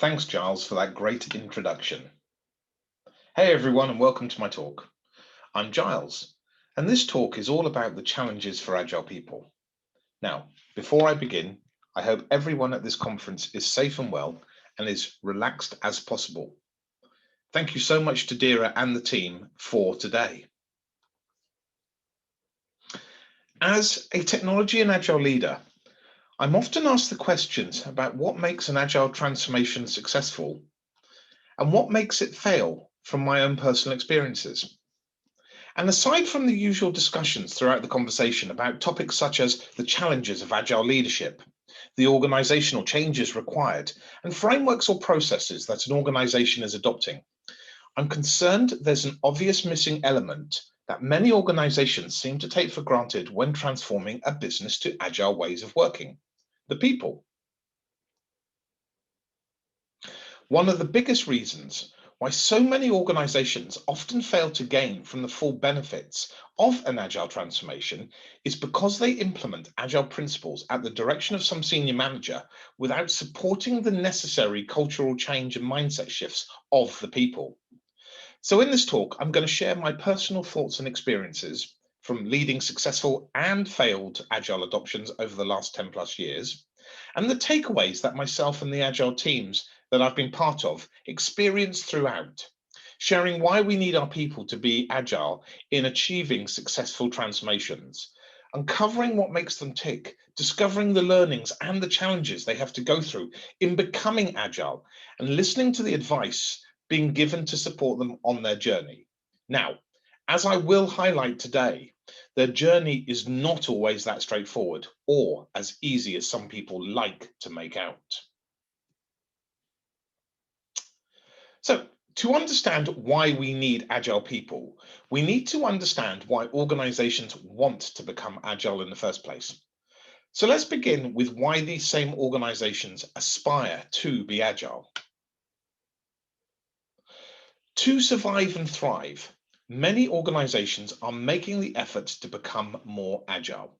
Thanks, Giles, for that great introduction. Hey, everyone, and welcome to my talk. I'm Giles, and this talk is all about the challenges for Agile people. Now, before I begin, I hope everyone at this conference is safe and well and is relaxed as possible. Thank you so much to Dira and the team for today. As a technology and Agile leader, I'm often asked the questions about what makes an Agile transformation successful and what makes it fail from my own personal experiences. And aside from the usual discussions throughout the conversation about topics such as the challenges of Agile leadership, the organizational changes required, and frameworks or processes that an organization is adopting, I'm concerned there's an obvious missing element that many organizations seem to take for granted when transforming a business to Agile ways of working: the people. One of the biggest reasons why so many organizations often fail to gain from the full benefits of an Agile transformation is because they implement Agile principles at the direction of some senior manager without supporting the necessary cultural change and mindset shifts of the people. So in this talk, I'm going to share my personal thoughts and experiences from leading successful and failed Agile adoptions over the last 10 plus years, and the takeaways that myself and the Agile teams that I've been part of experienced throughout, sharing why we need our people to be Agile in achieving successful transformations, uncovering what makes them tick, discovering the learnings and the challenges they have to go through in becoming Agile, and listening to the advice being given to support them on their journey. Now, as I will highlight today, their journey is not always that straightforward or as easy as some people like to make out. So, to understand why we need Agile people, we need to understand why organizations want to become Agile in the first place. So let's begin with why these same organizations aspire to be Agile. To survive and thrive, many organizations are making the effort to become more Agile.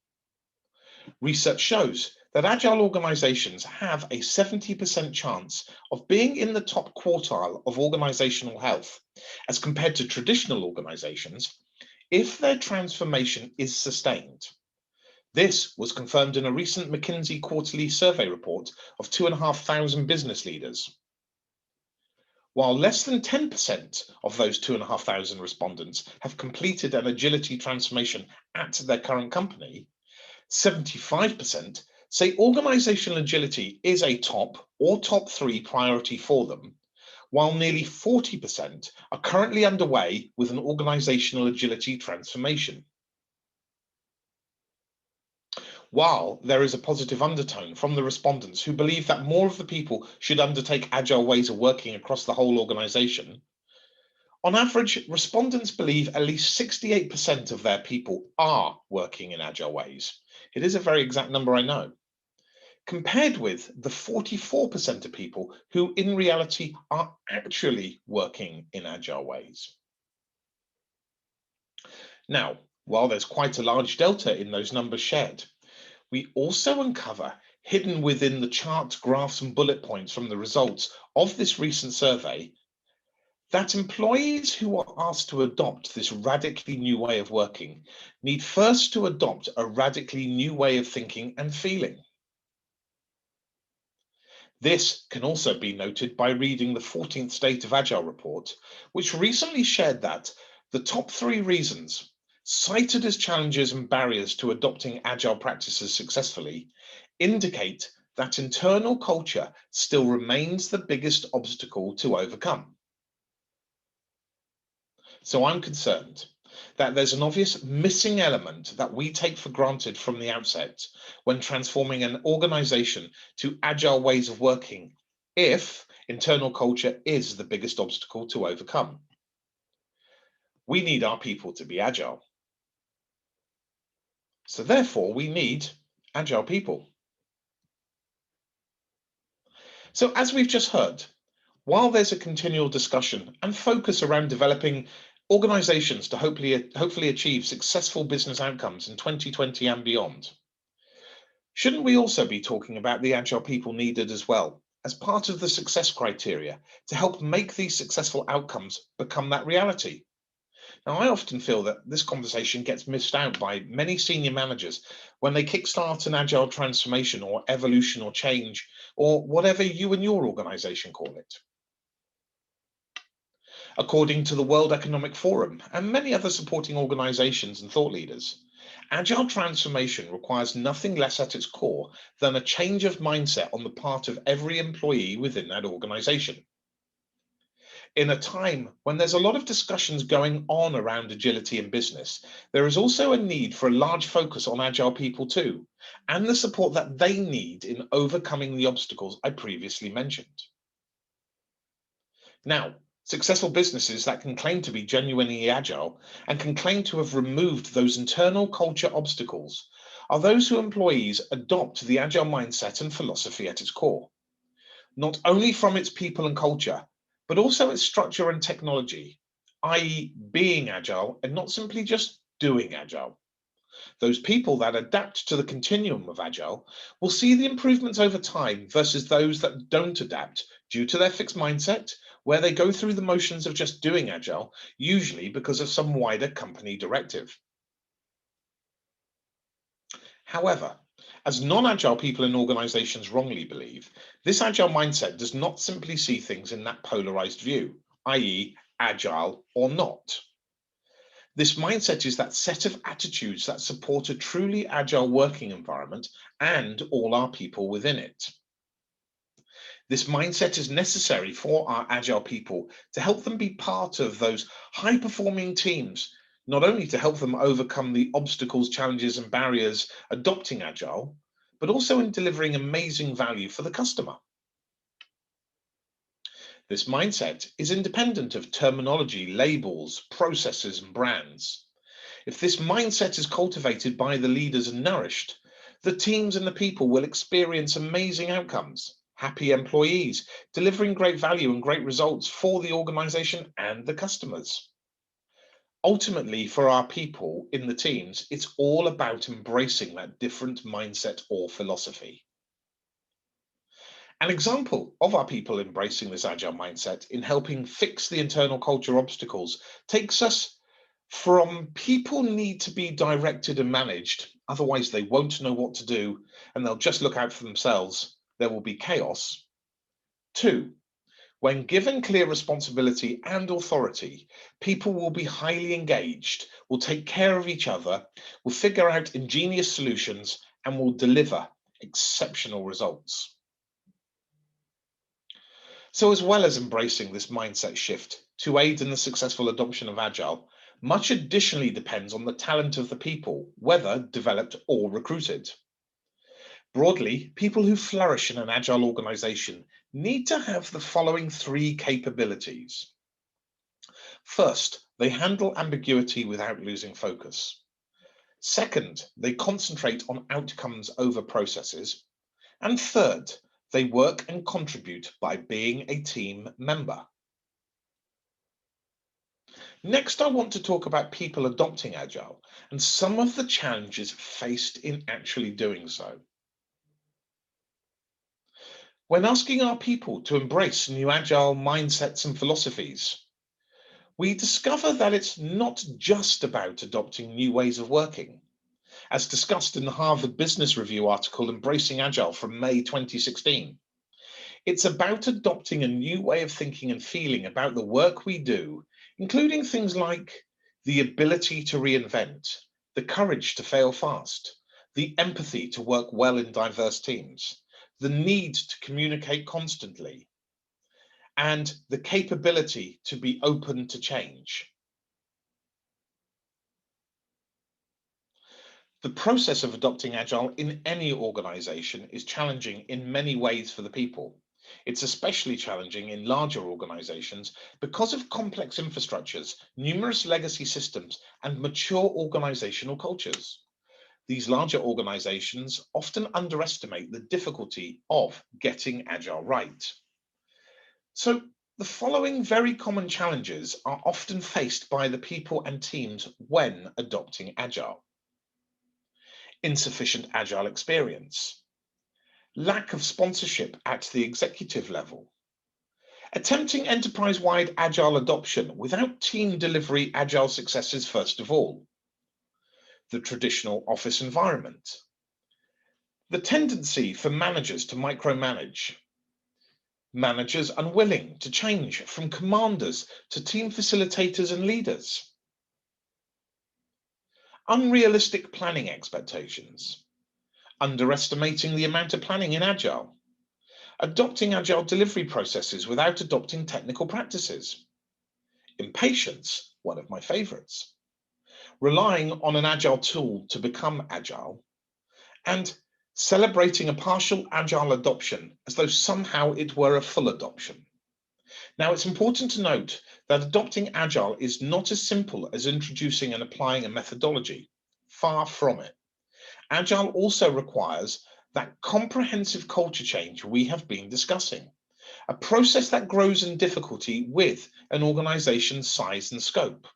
Research shows that Agile organizations have a 70% chance of being in the top quartile of organizational health as compared to traditional organizations if their transformation is sustained. This was confirmed in a recent McKinsey quarterly survey report of 2,500 business leaders. While less than 10% of those 2,500 respondents have completed an agility transformation at their current company, 75% say organizational agility is a top or top 3 priority for them, while nearly 40% are currently underway with an organizational agility transformation. While there is a positive undertone from the respondents who believe that more of the people should undertake Agile ways of working across the whole organization, on average, respondents believe at least 68% of their people are working in Agile ways. It is a very exact number, I know, compared with the 44% of people who in reality are actually working in Agile ways. Now, while there's quite a large delta in those numbers shared, we also uncover, hidden within the charts, graphs, and bullet points from the results of this recent survey, that employees who are asked to adopt this radically new way of working need first to adopt a radically new way of thinking and feeling. This can also be noted by reading the 14th State of Agile report, which recently shared that the top 3 reasons cited as challenges and barriers to adopting Agile practices successfully indicate that internal culture still remains the biggest obstacle to overcome. So I'm concerned that there's an obvious missing element that we take for granted from the outset when transforming an organization to Agile ways of working, if internal culture is the biggest obstacle to overcome. We need our people to be Agile. So therefore, we need Agile people. So as we've just heard, while there's a continual discussion and focus around developing organizations to hopefully achieve successful business outcomes in 2020 and beyond, shouldn't we also be talking about the Agile people needed as well as part of the success criteria to help make these successful outcomes become that reality. Now, I often feel that this conversation gets missed out by many senior managers when they kickstart an agile transformation or evolution or change, or whatever you and your organization call it. According to the World Economic Forum and many other supporting organizations and thought leaders, agile transformation requires nothing less at its core than a change of mindset on the part of every employee within that organization. In a time when there's a lot of discussions going on around agility in business, there is also a need for a large focus on agile people too, and the support that they need in overcoming the obstacles I previously mentioned. Now, successful businesses that can claim to be genuinely agile and can claim to have removed those internal culture obstacles are those whose employees adopt the agile mindset and philosophy at its core, not only from its people and culture, but also its structure and technology, i.e., being agile and not simply just doing agile. Those people that adapt to the continuum of agile will see the improvements over time versus those that don't adapt due to their fixed mindset, where they go through the motions of just doing agile, usually because of some wider company directive. However, as non-agile people in organizations wrongly believe, this agile mindset does not simply see things in that polarized view, i.e., agile or not. This mindset is that set of attitudes that support a truly agile working environment and all our people within it. This mindset is necessary for our agile people to help them be part of those high performing teams, not only to help them overcome the obstacles, challenges, and barriers adopting agile, but also in delivering amazing value for the customer. This mindset is independent of terminology, labels, processes, and brands. If this mindset is cultivated by the leaders and nourished, the teams and the people will experience amazing outcomes, happy employees, delivering great value and great results for the organization and the customers. Ultimately, for our people in the teams, it's all about embracing that different mindset or philosophy. An example of our people embracing this agile mindset in helping fix the internal culture obstacles takes us from people need to be directed and managed, otherwise they won't know what to do and they'll just look out for themselves, there will be chaos. Two, when given clear responsibility and authority, people will be highly engaged, will take care of each other, will figure out ingenious solutions, and will deliver exceptional results. So, as well as embracing this mindset shift to aid in the successful adoption of Agile, much additionally depends on the talent of the people, whether developed or recruited. Broadly, people who flourish in an Agile organization need to have the following three capabilities. First, they handle ambiguity without losing focus. Second, they concentrate on outcomes over processes. And third, they work and contribute by being a team member. Next, I want to talk about people adopting Agile and some of the challenges faced in actually doing so. When asking our people to embrace new Agile mindsets and philosophies, we discover that it's not just about adopting new ways of working. As discussed in the Harvard Business Review article Embracing Agile from May 2016, it's about adopting a new way of thinking and feeling about the work we do, including things like the ability to reinvent, the courage to fail fast, the empathy to work well in diverse teams, the need to communicate constantly, and the capability to be open to change. The process of adopting Agile in any organization is challenging in many ways for the people. It's especially challenging in larger organizations because of complex infrastructures, numerous legacy systems, and mature organizational cultures. These larger organizations often underestimate the difficulty of getting Agile right. So, the following very common challenges are often faced by the people and teams when adopting Agile. Insufficient Agile experience. lack of sponsorship at the executive level, attempting enterprise-wide agile adoption without team delivery agile successes first of all, the traditional office environment, the tendency for managers to micromanage, managers unwilling to change from commanders to team facilitators and leaders, unrealistic planning expectations, underestimating the amount of planning in Agile, adopting Agile delivery processes without adopting technical practices, impatience, one of my favorites, relying on an Agile tool to become Agile, and celebrating a partial Agile adoption as though somehow it were a full adoption. Now, it's important to note that adopting Agile is not as simple as introducing and applying a methodology. Far from it. Agile also requires that comprehensive culture change we have been discussing, a process that grows in difficulty with an organization's size and scope.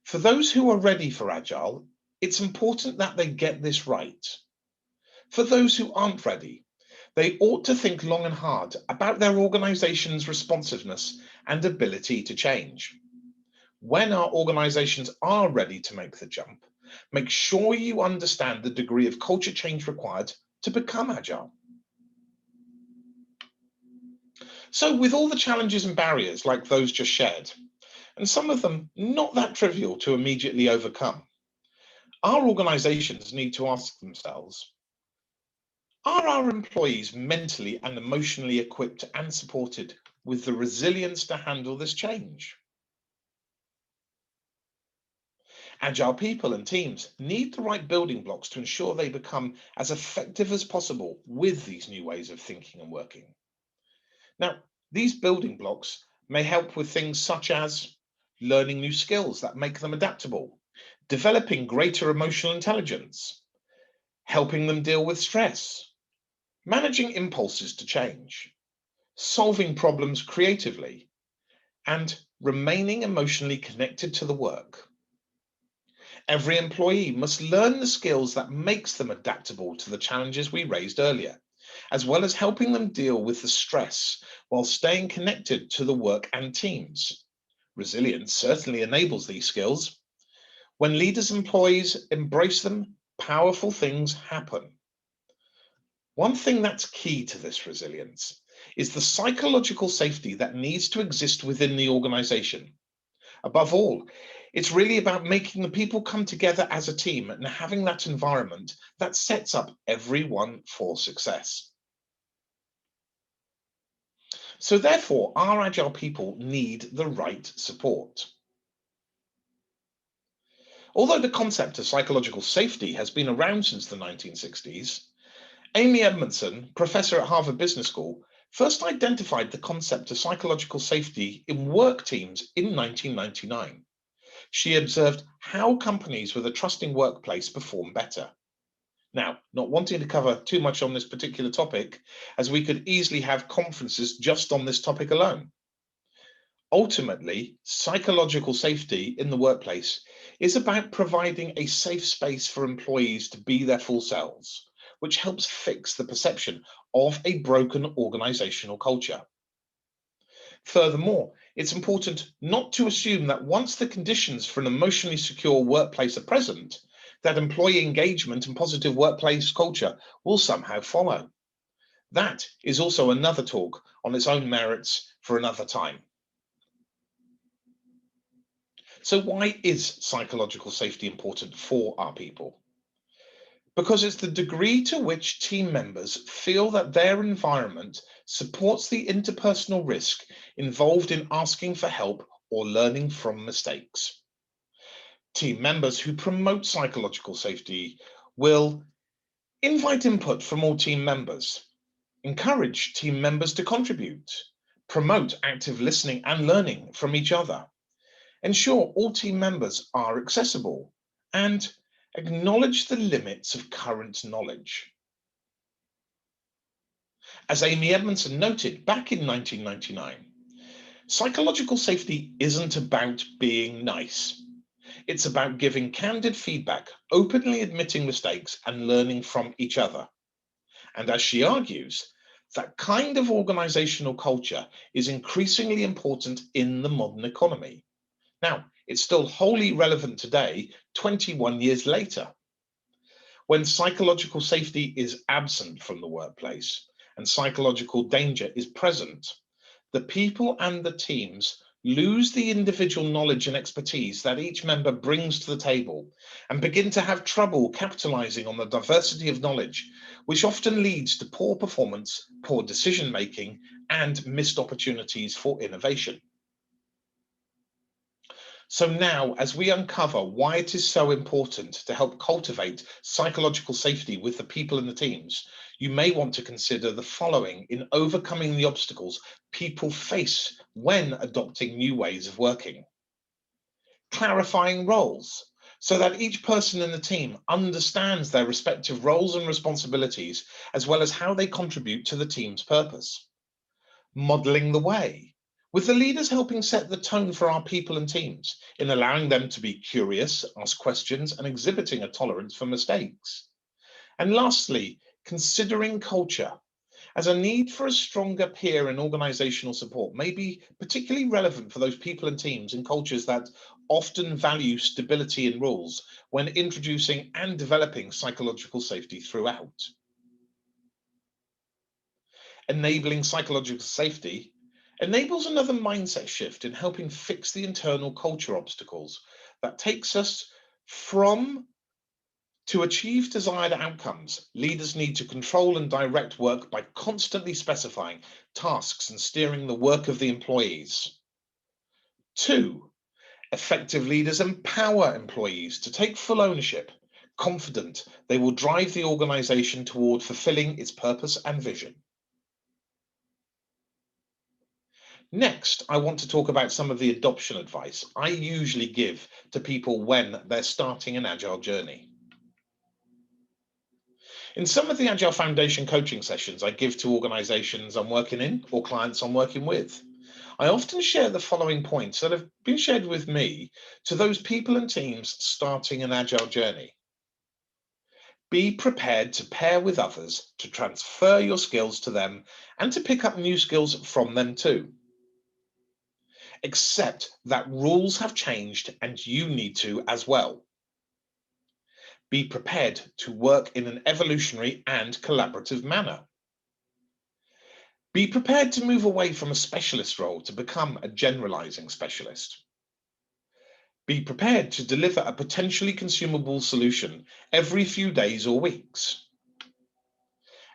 For those who are ready for Agile, it's important that they get this right. For those who aren't ready, they ought to think long and hard about their organization's responsiveness and ability to change. When our organizations are ready to make the jump, make sure you understand the degree of culture change required to become Agile. So, with all the challenges and barriers like those just shared, and some of them not that trivial to immediately overcome, our organizations need to ask themselves, are our employees mentally and emotionally equipped and supported with the resilience to handle this change? Agile people and teams need the right building blocks to ensure they become as effective as possible with these new ways of thinking and working. Now, these building blocks may help with things such as learning new skills that make them adaptable, developing greater emotional intelligence, helping them deal with stress, managing impulses to change, solving problems creatively, and remaining emotionally connected to the work. Every employee must learn the skills that makes them adaptable to the challenges we raised earlier, as well as helping them deal with the stress while staying connected to the work and teams. Resilience certainly enables these skills. When leaders and employees embrace them, powerful things happen. One thing that's key to this resilience is the psychological safety that needs to exist within the organization. Above all, it's really about making the people come together as a team and having that environment that sets up everyone for success. So therefore, our Agile people need the right support. Although the concept of psychological safety has been around since the 1960s, Amy Edmondson, professor at Harvard Business School, first identified the concept of psychological safety in work teams in 1999. She observed how companies with a trusting workplace perform better. Now, not wanting to cover too much on this particular topic, as we could easily have conferences just on this topic alone. Ultimately, psychological safety in the workplace is about providing a safe space for employees to be their full selves, which helps fix the perception of a broken organizational culture. Furthermore, it's important not to assume that once the conditions for an emotionally secure workplace are present, that employee engagement and positive workplace culture will somehow follow. That is also another talk on its own merits for another time. So why is psychological safety important for our people? Because it's the degree to which team members feel that their environment supports the interpersonal risk involved in asking for help or learning from mistakes. Team members who promote psychological safety will invite input from all team members, encourage team members to contribute, promote active listening and learning from each other, ensure all team members are accessible, and acknowledge the limits of current knowledge. As Amy Edmondson noted back in 1999, psychological safety isn't about being nice. It's about giving candid feedback, openly admitting mistakes, and learning from each other. And as she argues, that kind of organizational culture is increasingly important in the modern economy. Now, it's still wholly relevant today, 21 years later. When psychological safety is absent from the workplace and psychological danger is present, the people and the teams lose the individual knowledge and expertise that each member brings to the table and begin to have trouble capitalizing on the diversity of knowledge, which often leads to poor performance, poor decision making, and missed opportunities for innovation. So now, as we uncover why it is so important to help cultivate psychological safety with the people in the teams, you may want to consider the following in overcoming the obstacles people face when adopting new ways of working. Clarifying roles so that each person in the team understands their respective roles and responsibilities, as well as how they contribute to the team's purpose. Modeling the way, with the leaders helping set the tone for our people and teams in allowing them to be curious, ask questions, and exhibiting a tolerance for mistakes. And lastly, considering culture, as a need for a stronger peer and organizational support may be particularly relevant for those people and teams in cultures that often value stability in rules when introducing and developing psychological safety throughout. Enabling psychological safety enables another mindset shift in helping fix the internal culture obstacles that takes us from to achieve desired outcomes. Leaders need to control and direct work by constantly specifying tasks and steering the work of the employees. Two, effective leaders empower employees to take full ownership, confident they will drive the organization toward fulfilling its purpose and vision. Next, I want to talk about some of the adoption advice I usually give to people when they're starting an Agile journey. In some of the Agile Foundation coaching sessions I give to organizations I'm working in or clients I'm working with, I often share the following points that have been shared with me to those people and teams starting an Agile journey. Be prepared to pair with others to transfer your skills to them and to pick up new skills from them too. Accept that rules have changed and you need to as well. Be prepared to work in an evolutionary and collaborative manner. Be prepared to move away from a specialist role to become a generalizing specialist. Be prepared to deliver a potentially consumable solution every few days or weeks.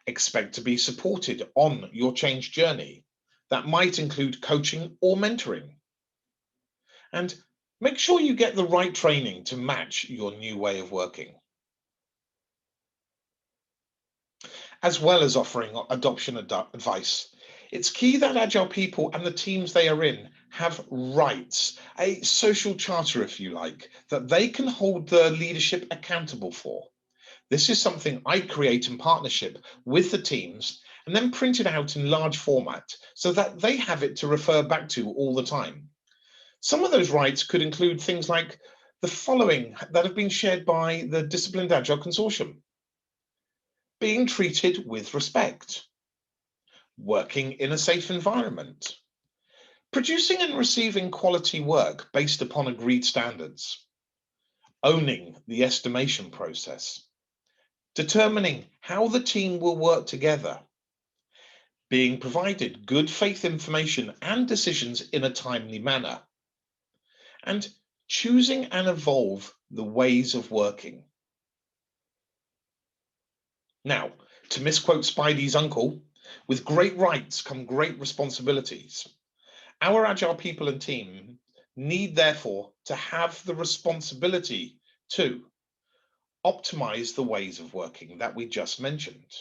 Expect to be supported on your change journey. That might include coaching or mentoring. And make sure you get the right training to match your new way of working. As well as offering adoption advice, it's key that Agile people and the teams they are in have rights, a social charter, if you like, that they can hold their leadership accountable for. This is something I create in partnership with the teams and then print it out in large format so that they have it to refer back to all the time. Some of those rights could include things like the following that have been shared by the Disciplined Agile Consortium: being treated with respect, working in a safe environment, producing and receiving quality work based upon agreed standards, owning the estimation process, determining how the team will work together, being provided good faith information and decisions in a timely manner, and choosing and evolve the ways of working. Now, to misquote Spidey's uncle, with great rights come great responsibilities. Our Agile people and team need, therefore, to have the responsibility to optimize the ways of working that we just mentioned,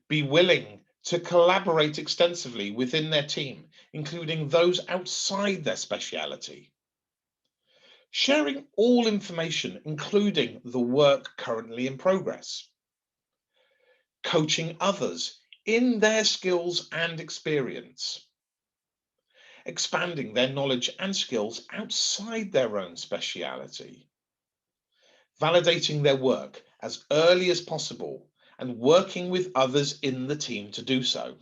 be willing to collaborate extensively within their team, including those outside their speciality, sharing all information, including the work currently in progress, coaching others in their skills and experience, expanding their knowledge and skills outside their own speciality, validating their work as early as possible, and working with others in the team to do so.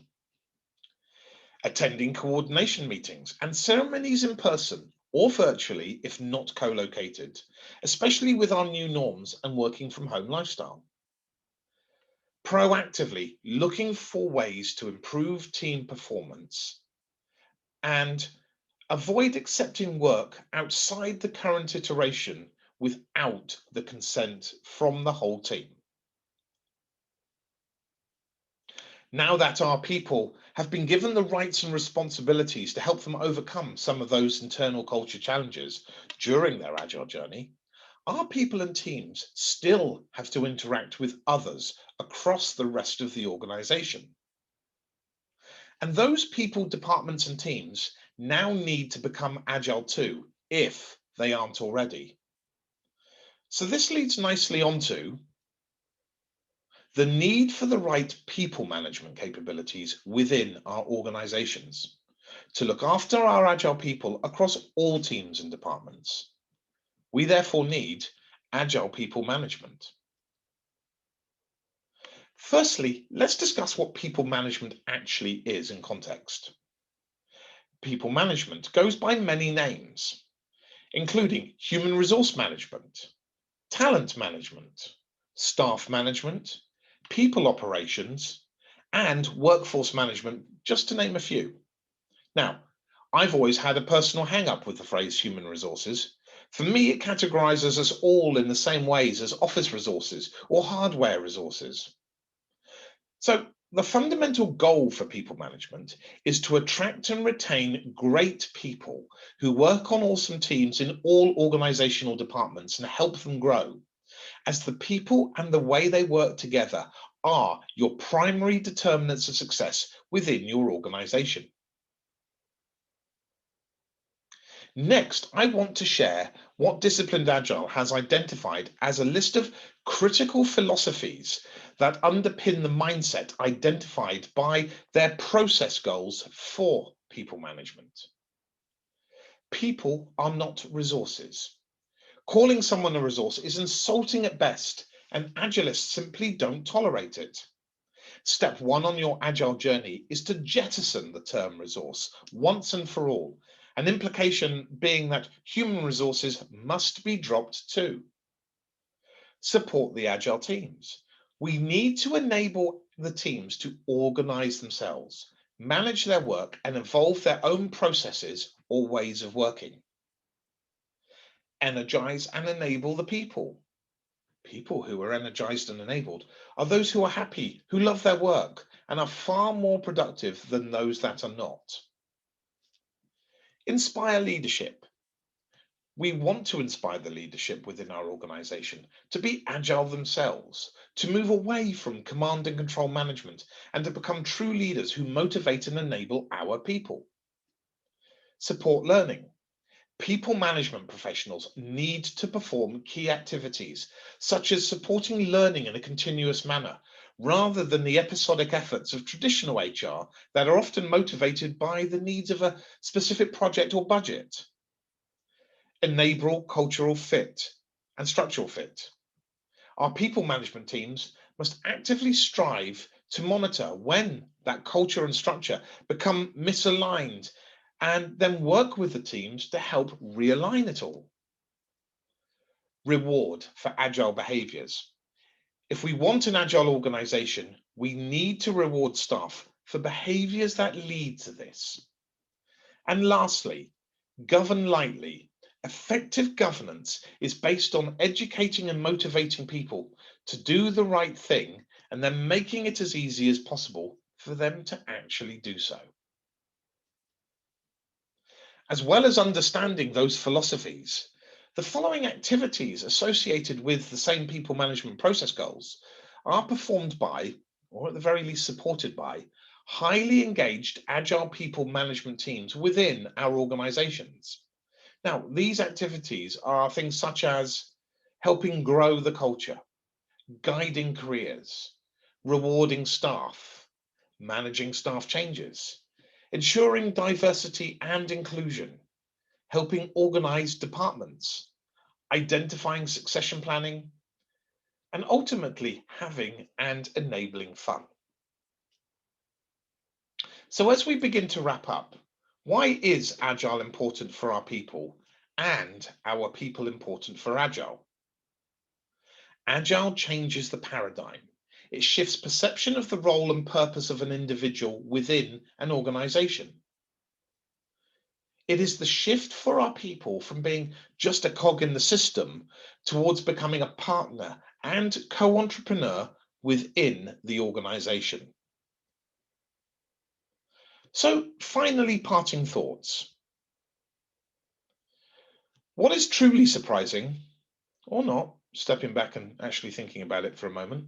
Attending coordination meetings and ceremonies in person or virtually if not co-located, especially with our new norms and working from home lifestyle. Proactively looking for ways to improve team performance and avoid accepting work outside the current iteration without the consent from the whole team. Now that our people have been given the rights and responsibilities to help them overcome some of those internal culture challenges during their agile journey, our people and teams still have to interact with others across the rest of the organization. And those people, departments, and teams now need to become agile too, if they aren't already. So this leads nicely onto the need for the right people management capabilities within our organizations to look after our agile people across all teams and departments. We therefore need agile people management. Firstly, let's discuss what people management actually is in context. People management goes by many names, including human resource management, talent management, staff management, people operations, and workforce management, just to name a few. Now, I've always had a personal hang up with the phrase human resources. For me, it categorizes us all in the same ways as office resources or hardware resources. So, the fundamental goal for people management is to attract and retain great people who work on awesome teams in all organizational departments and help them grow, as the people and the way they work together are your primary determinants of success within your organization. Next, I want to share what Disciplined Agile has identified as a list of critical philosophies that underpin the mindset identified by their process goals for people management. People are not resources. Calling someone a resource is insulting at best, and Agilists simply don't tolerate it. Step one on your Agile journey is to jettison the term resource once and for all, an implication being that human resources must be dropped too. Support the Agile teams. We need to enable the teams to organize themselves, manage their work, and evolve their own processes or ways of working. Energize and enable the people. People who are energized and enabled are those who are happy, who love their work, and are far more productive than those that are not. Inspire leadership. We want to inspire the leadership within our organization to be agile themselves, to move away from command and control management, and to become true leaders who motivate and enable our people. Support learning. People management professionals need to perform key activities, such as supporting learning in a continuous manner, rather than the episodic efforts of traditional HR that are often motivated by the needs of a specific project or budget. Enable cultural fit and structural fit. Our people management teams must actively strive to monitor when that culture and structure become misaligned and then work with the teams to help realign it all. Reward for agile behaviors. If we want an agile organization, we need to reward staff for behaviors that lead to this. And lastly, govern lightly. Effective governance is based on educating and motivating people to do the right thing and then making it as easy as possible for them to actually do so. As well as understanding those philosophies, the following activities associated with the same people management process goals are performed by, or at the very least supported by, highly engaged agile people management teams within our organizations. Now, these activities are things such as helping grow the culture, guiding careers, rewarding staff, managing staff changes, ensuring diversity and inclusion, helping organize departments, identifying succession planning, and ultimately having and enabling fun. So, as we begin to wrap up, why is Agile important for our people and our people important for Agile? Agile changes the paradigm. It shifts perception of the role and purpose of an individual within an organization. It is the shift for our people from being just a cog in the system towards becoming a partner and co entrepreneur within the organization. So, finally, parting thoughts. What is truly surprising, or not, stepping back and actually thinking about it for a moment,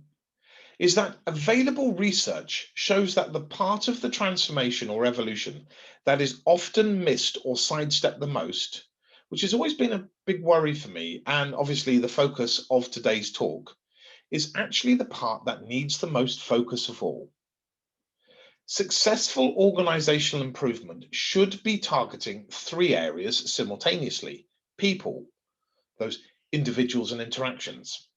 is that available research shows that the part of the transformation or evolution that is often missed or sidestepped the most, which has always been a big worry for me, and obviously the focus of today's talk, is actually the part that needs the most focus of all. Successful organizational improvement should be targeting three areas simultaneously: people, those individuals and interactions,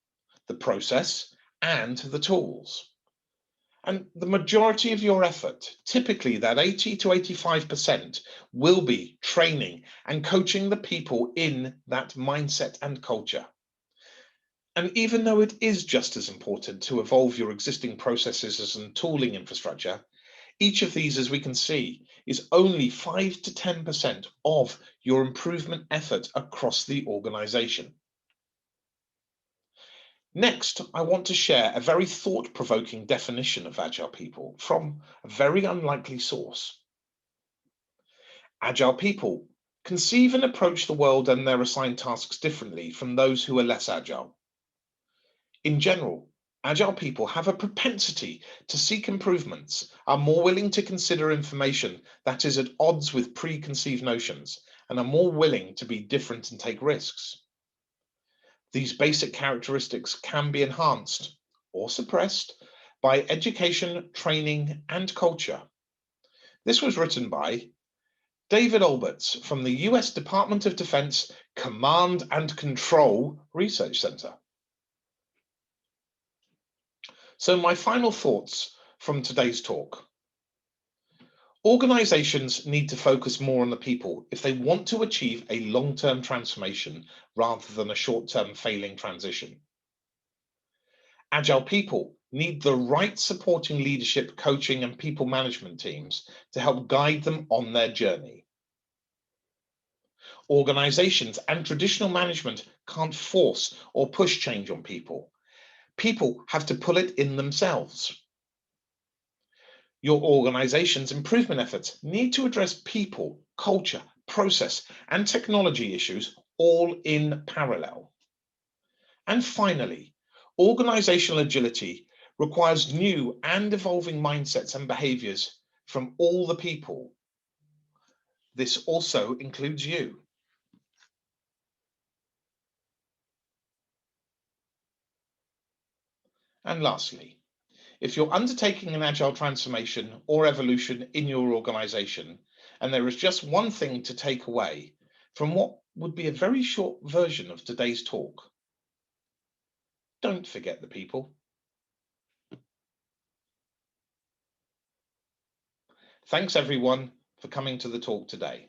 the process, and the tools. And the majority of your effort, typically that 80 to 85%, will be training and coaching the people in that mindset and culture. And even though it is just as important to evolve your existing processes and tooling infrastructure, each of these, as we can see, is only 5 to 10% of your improvement effort across the organization. Next, I want to share a very thought-provoking definition of Agile people from a very unlikely source. Agile people conceive and approach the world and their assigned tasks differently from those who are less agile. In general, Agile people have a propensity to seek improvements, are more willing to consider information that is at odds with preconceived notions, and are more willing to be different and take risks. These basic characteristics can be enhanced or suppressed by education, training, and culture. This was written by David Alberts from the US Department of Defense Command and Control Research Center. So, my final thoughts from today's talk. Organizations need to focus more on the people if they want to achieve a long-term transformation rather than a short-term failing transition. Agile people need the right supporting leadership, coaching, and people management teams to help guide them on their journey. Organizations and traditional management can't force or push change on people. People have to pull it in themselves. Your organization's improvement efforts need to address people, culture, process, and technology issues all in parallel. And finally, organizational agility requires new and evolving mindsets and behaviors from all the people. This also includes you. And lastly, if you're undertaking an agile transformation or evolution in your organization, and there is just one thing to take away from what would be a very short version of today's talk, don't forget the people. Thanks everyone for coming to the talk today.